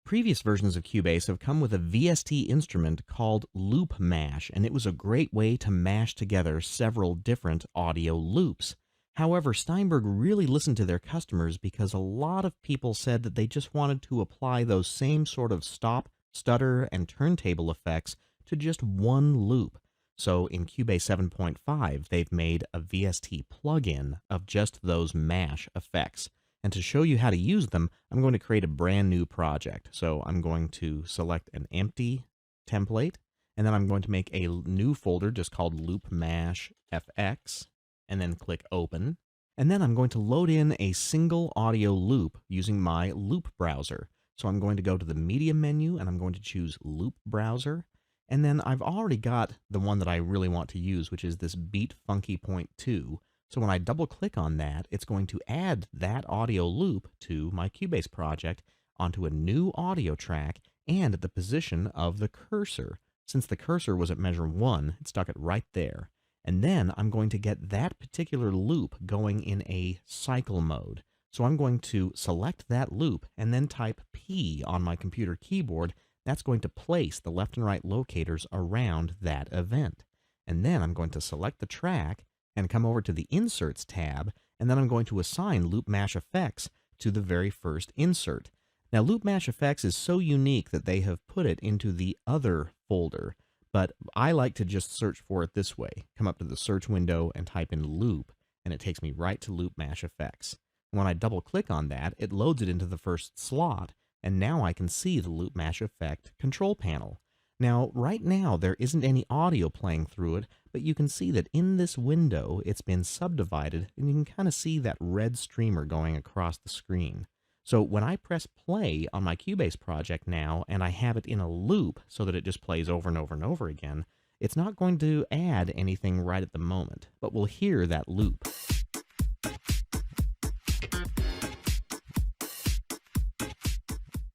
Previous versions of Cubase have come with a VST instrument called Loop Mash, and it was a great way to mash together several different audio loops. However, Steinberg really listened to their customers because a lot of people said that they just wanted to apply those same sort of stop, stutter, and turntable effects to just one loop. So in Cubase 7.5, they've made a VST plugin of just those mash effects. And to show you how to use them, I'm going to create a brand new project. So I'm going to select an empty template, and then I'm going to make a new folder just called Loop Mash FX, and then click Open. And then I'm going to load in a single audio loop using my loop browser. So I'm going to go to the Media menu, and I'm going to choose Loop Browser. And then I've already got the one that I really want to use, which is this Beat Funky Point 2. So when I double click on that, it's going to add that audio loop to my Cubase project onto a new audio track and at the position of the cursor. Since the cursor was at measure 1, it stuck it right there. And then I'm going to get that particular loop going in a cycle mode. So I'm going to select that loop and then type P on my computer keyboard. That's going to place the left and right locators around that event. And then I'm going to select the track and come over to the Inserts tab, and then I'm going to assign Loop Mash Effects to the very first insert. Now, Loop Mash Effects is so unique that they have put it into the Other folder, but I like to just search for it this way. Come up to the search window and type in Loop, and it takes me right to Loop Mash Effects. When I double-click on that, it loads it into the first slot, and now I can see the Loop Mash Effect control panel. Now, right now, there isn't any audio playing through it, but you can see that in this window, it's been subdivided, and you can kind of see that red streamer going across the screen. So when I press play on my Cubase project now, and I have it in a loop so that it just plays over and over and over again, it's not going to add anything right at the moment, but we'll hear that loop.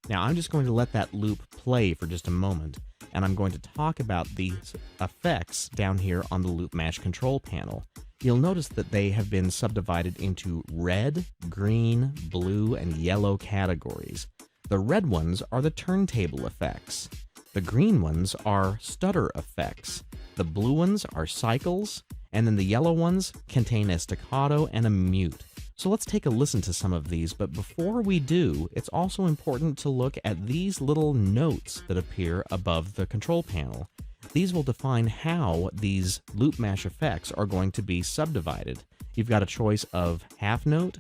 Now, I'm just going to let that loop play for just a moment, and I'm going to talk about the effects down here on the Loop Mash control panel. You'll notice that they have been subdivided into red, green, blue, and yellow categories. The red ones are the turntable effects. The green ones are stutter effects. The blue ones are cycles, and then the yellow ones contain a staccato and a mute. So let's take a listen to some of these, but before we do, it's also important to look at these little notes that appear above the control panel. These will define how these Loop Mash effects are going to be subdivided. You've got a choice of half note,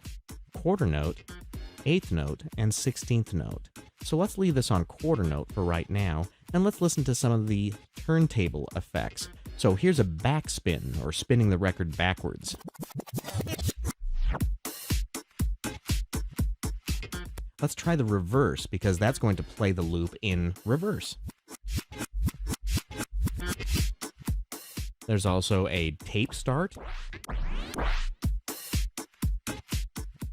quarter note, eighth note, and 16th note. So let's leave this on quarter note for right now, and let's listen to some of the turntable effects. So here's a backspin, or spinning the record backwards. Let's try the reverse, because that's going to play the loop in reverse. There's also a tape start,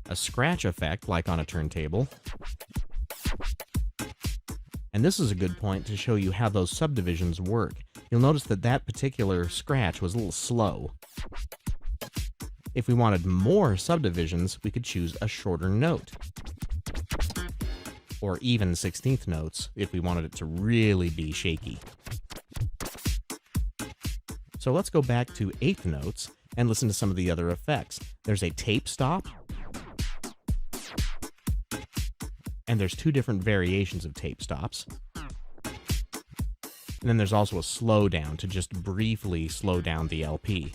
a scratch effect like on a turntable, and this is a good point to show you how those subdivisions work. You'll notice that that particular scratch was a little slow. If we wanted more subdivisions, we could choose a shorter note, or even 16th notes if we wanted it to really be shaky. So let's go back to eighth notes and listen to some of the other effects. There's a tape stop, and there's two different variations of tape stops. And then there's also a slowdown to just briefly slow down the LP.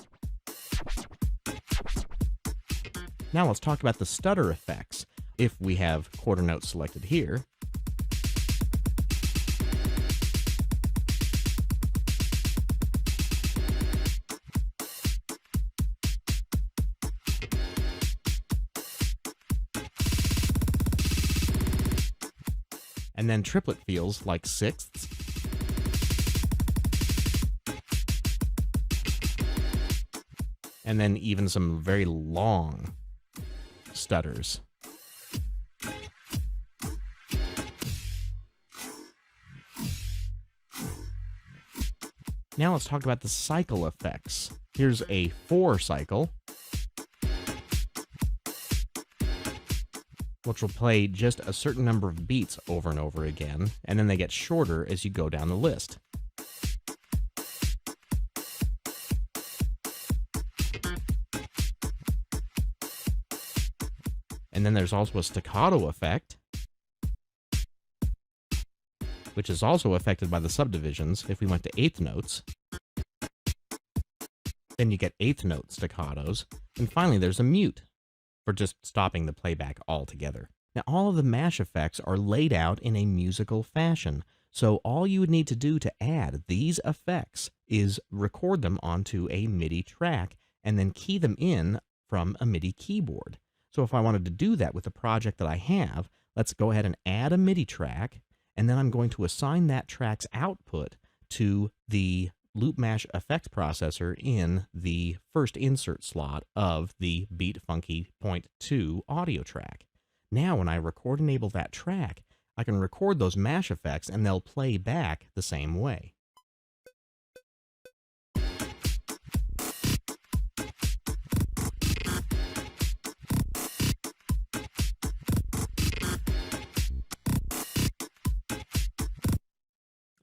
Now let's talk about the stutter effects. If we have quarter note selected here, and then triplet feels like sixths, and then even some very long stutters. Now let's talk about the cycle effects. Here's a 4 cycle. which will play just a certain number of beats over and over again, and then they get shorter as you go down the list. And then there's also a staccato effect, which is also affected by the subdivisions. If we went to eighth notes, then you get eighth note staccatos. And finally, there's a mute for just stopping the playback altogether. Now, all of the mash effects are laid out in a musical fashion. So all you would need to do to add these effects is record them onto a MIDI track and then key them in from a MIDI keyboard. So if I wanted to do that with the project that I have, let's go ahead and add a MIDI track, and then I'm going to assign that track's output to the loop mash effects processor in the first insert slot of the Beat Funky Point 2 audio track. Now when I record enable that track, I can record those mash effects and they'll play back the same way.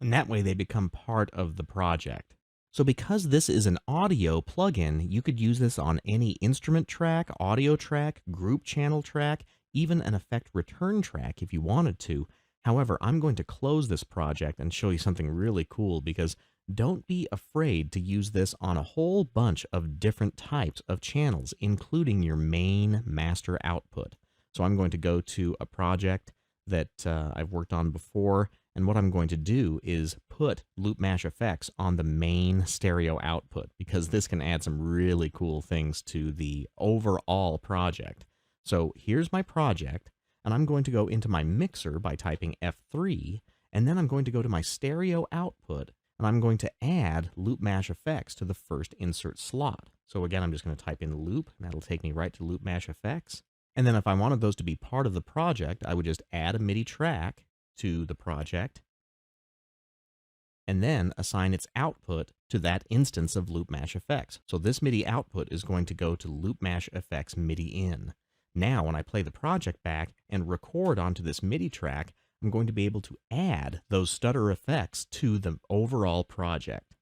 And that way they become part of the project. So because this is an audio plugin, you could use this on any instrument track, audio track, group channel track, even an effect return track if you wanted to. However, I'm going to close this project and show you something really cool, because don't be afraid to use this on a whole bunch of different types of channels, including your main master output. So I'm going to go to a project that I've worked on before, and what I'm going to do is put loop mash effects on the main stereo output, because this can add some really cool things to the overall project. So here's my project, and I'm going to go into my mixer by typing F3, and then I'm going to go to my stereo output, and I'm going to add loop mash effects to the first insert slot. So again, I'm just going to type in loop, and that'll take me right to loop mash effects. And then if I wanted those to be part of the project, I would just add a MIDI track to the project, and then assign its output to that instance of loop mash effects. So this MIDI output is going to go to loop mash effects MIDI in. Now, when I play the project back and record onto this MIDI track, I'm going to be able to add those stutter effects to the overall project.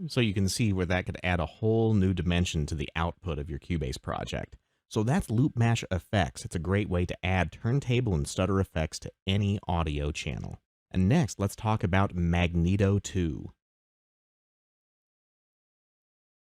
So you can see where that could add a whole new dimension to the output of your Cubase project. So that's loop mash effects. It's a great way to add turntable and stutter effects to any audio channel. And next, let's talk about Magneto 2.